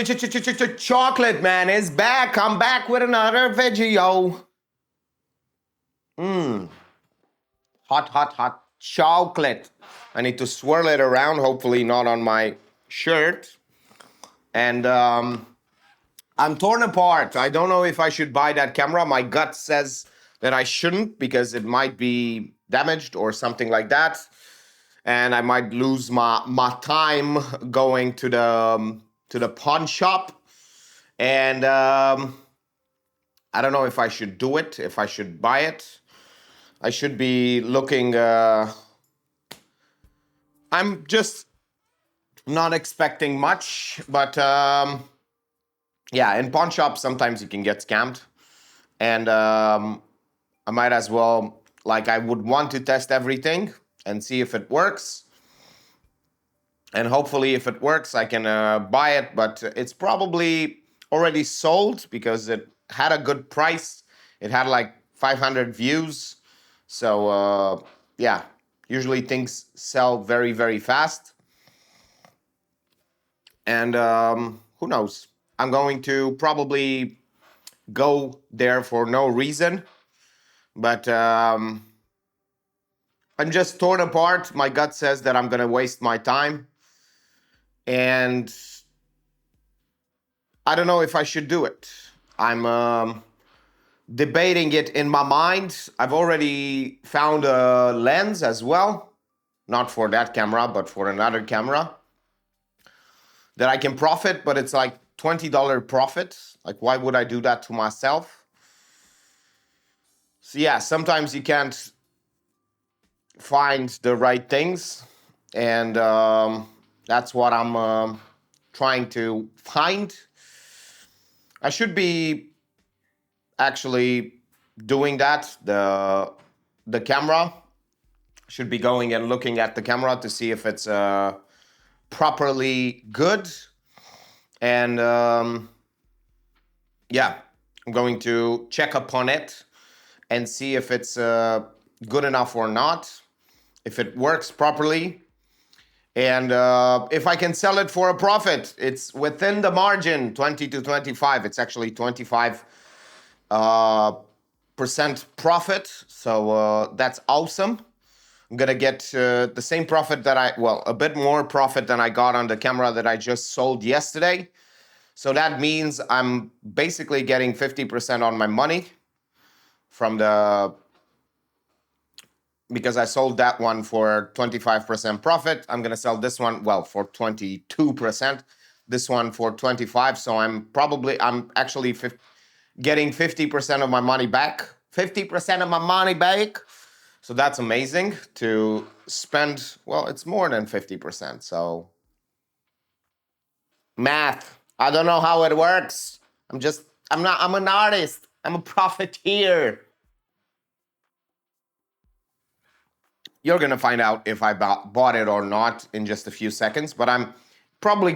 Chocolate man is back. I'm back with another video. Hot, hot, hot chocolate. I need to swirl it around, hopefully not on my shirt. And I'm torn apart. I don't know if I should buy that camera. My gut says that I shouldn't because it might be damaged or something like that. And I might lose my time going to the pawn shop. And I don't know if I should do it, if I should buy it. I should be looking. I'm just not expecting much, but yeah, in pawn shops sometimes you can get scammed, and I might as well. Like, I would want to test everything and see if it works. And hopefully, if it works, I can buy it. But it's probably already sold because it had a good price. It had like 500 views. So yeah, usually things sell very, very fast. And who knows? I'm going to probably go there for no reason. But I'm just torn apart. My gut says that I'm going to waste my time. And I don't know if I should do it. I'm debating it in my mind. I've already found a lens as well. Not for that camera, but for another camera that I can profit, but it's like $20 profit. Like, why would I do that to myself? So yeah, sometimes you can't find the right things. And that's what I'm trying to find. I should be actually doing that. The camera should be going and looking at the camera to see if it's properly good. And yeah, I'm going to check upon it and see if it's good enough or not, if it works properly. And if I can sell it for a profit, it's within the margin, 20 to 25. It's actually 25% profit. So that's awesome. I'm going to get the same profit that a bit more profit than I got on the camera that I just sold yesterday. So that means I'm basically getting 50% on my money because I sold that one for 25% profit. I'm going to sell this one, for 22%, this one for 25. So I'm actually getting 50% of my money back. 50% of my money back. So that's amazing to spend. Well, it's more than 50%. So math. I don't know how it works. I'm an artist. I'm a profiteer. You're going to find out if I bought it or not in just a few seconds, but I'm probably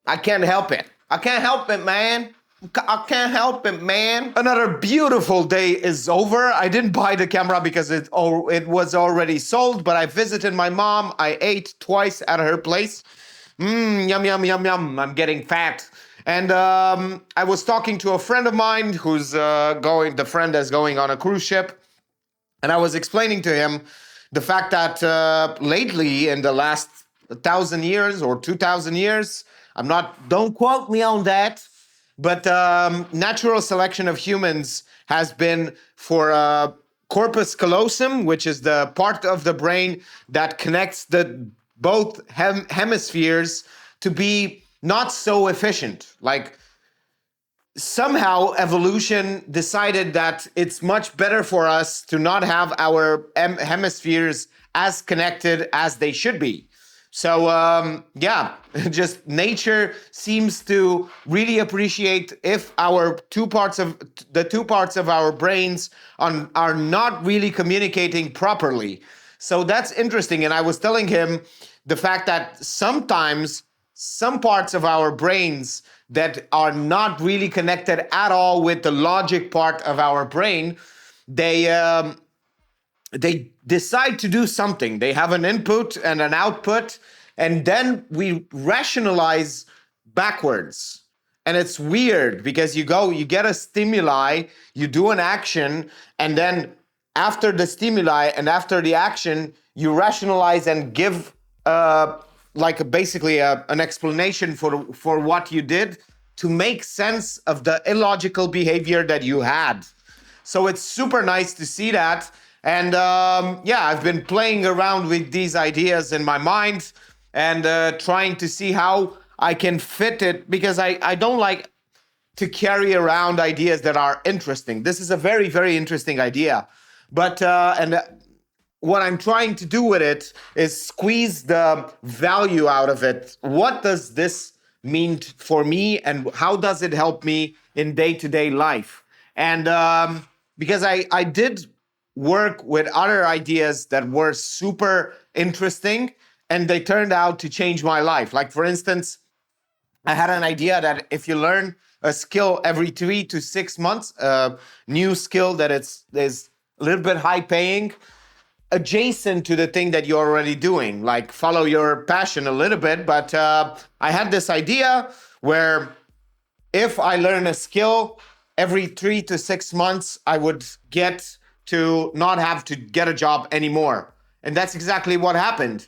I can't help it. I can't help it, man. I can't help it, man. Another beautiful day is over. I didn't buy the camera because it was already sold, but I visited my mom. I ate twice at her place. Yum, yum, yum, yum. I'm getting fat. And I was talking to a friend of mine who's the friend is going on a cruise ship. And I was explaining to him the fact that lately, in the last 1,000 years or 2,000 years, don't quote me on that, but natural selection of humans has been for corpus callosum, which is the part of the brain that connects both hemispheres, to be not so efficient. Like, somehow evolution decided that it's much better for us to not have our hemispheres as connected as they should be. So yeah, just nature seems to really appreciate if the two parts of our brains are not really communicating properly. So that's interesting. And I was telling him the fact that sometimes some parts of our brains that are not really connected at all with the logic part of our brain, they decide to do something. They have an input and an output, and then we rationalize backwards. And it's weird because you get a stimuli, you do an action, and then after the stimuli and after the action, you rationalize and give basically an explanation for what you did to make sense of the illogical behavior that you had. So it's super nice to see that. And I've been playing around with these ideas in my mind and trying to see how I can fit it, because I don't like to carry around ideas that are interesting. This is a very, very interesting idea. But what I'm trying to do with it is squeeze the value out of it. What does this mean for me, and how does it help me in day-to-day life? And because I did work with other ideas that were super interesting, and they turned out to change my life. Like, for instance, I had an idea that if you learn a skill every 3 to 6 months, a new skill that is a little bit high paying, adjacent to the thing that you're already doing, like follow your passion a little bit. But I had this idea where if I learn a skill every 3 to 6 months, I would get to not have to get a job anymore. And that's exactly what happened.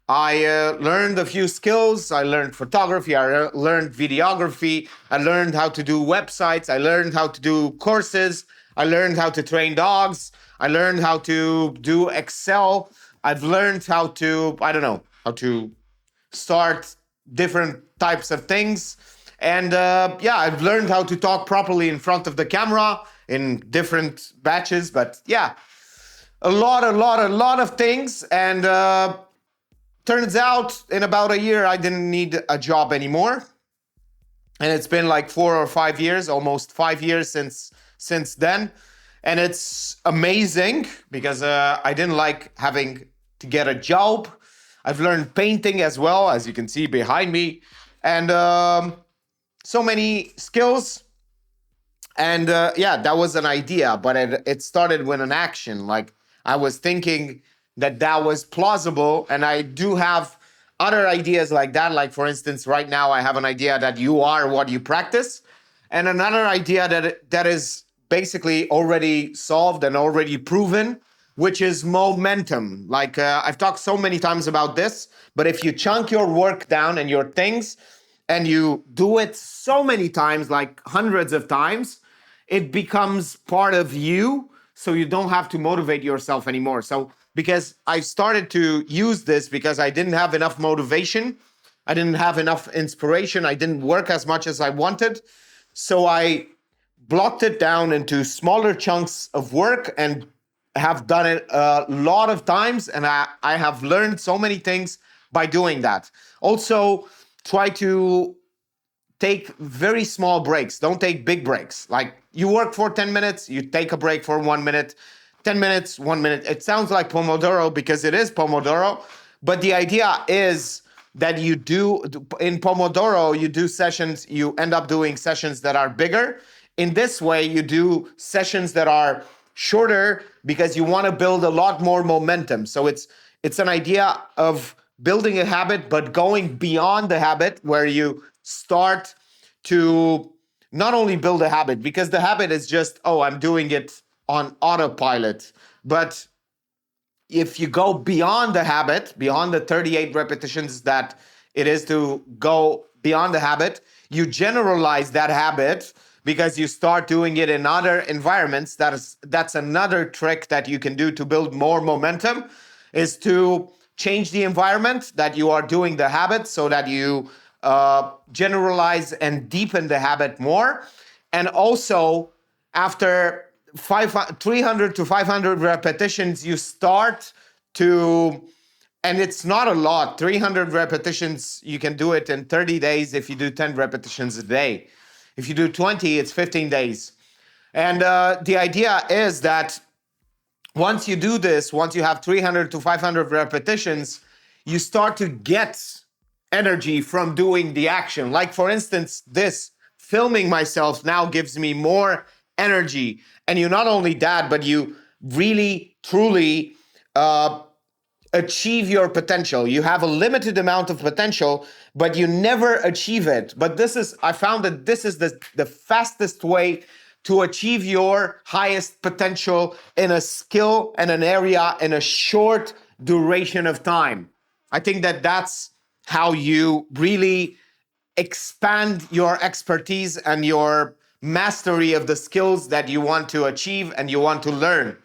I learned a few skills. I learned photography. I learned videography. I learned how to do websites. I learned how to do courses. I learned how to train dogs. I learned how to do Excel. I've learned how to, how to start different types of things. And I've learned how to talk properly in front of the camera in different batches. But yeah, a lot of things. And turns out in about a year, I didn't need a job anymore. And it's been like 4 or 5 years, almost 5 years since then. And it's amazing because I didn't like having to get a job. I've learned painting as well, as you can see behind me. And so many skills. And that was an idea, but it started with an action. Like, I was thinking that was plausible, and I do have other ideas like that. Like, for instance, right now I have an idea that you are what you practice, and another idea that is basically already solved and already proven, which is momentum. Like, I've talked so many times about this, but if you chunk your work down and your things, and you do it so many times, like hundreds of times, it becomes part of you, so you don't have to motivate yourself anymore. So because I started to use this because I didn't have enough motivation, I didn't have enough inspiration, I didn't work as much as I wanted. So I blocked it down into smaller chunks of work and have done it a lot of times. And I have learned so many things by doing that. Also, try to take very small breaks. Don't take big breaks. Like, you work for 10 minutes, you take a break for 1 minute, 10 minutes, 1 minute. It sounds like Pomodoro because it is Pomodoro, but the idea is that you do, in Pomodoro, you do sessions, you end up doing sessions that are bigger. In this way, you do sessions that are shorter because you want to build a lot more momentum. So it's an idea of building a habit, but going beyond the habit, where you start to not only build a habit, because the habit is just, oh, I'm doing it on autopilot. But if you go beyond the habit, beyond the 38 repetitions that it is to go beyond the habit, you generalize that habit because you start doing it in other environments. That's another trick that you can do to build more momentum, is to change the environment that you are doing the habit so that you generalize and deepen the habit more. And also, after 300 to 500 repetitions, you start to, and it's not a lot, 300 repetitions, you can do it in 30 days if you do 10 repetitions a day. If you do 20, it's 15 days. And the idea is that once you do this, once you have 300 to 500 repetitions, you start to get energy from doing the action. Like, for instance, this filming myself now gives me more energy. And you not only that, but you really, truly achieve your potential. You have a limited amount of potential, but you never achieve it. But I found that this is the fastest way to achieve your highest potential in a skill and an area in a short duration of time. I think that that's how you really expand your expertise and your mastery of the skills that you want to achieve and you want to learn.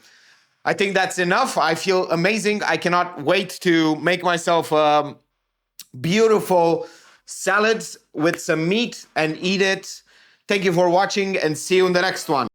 I think that's enough. I feel amazing. I cannot wait to make myself beautiful salad with some meat and eat it. Thank you for watching and see you in the next one.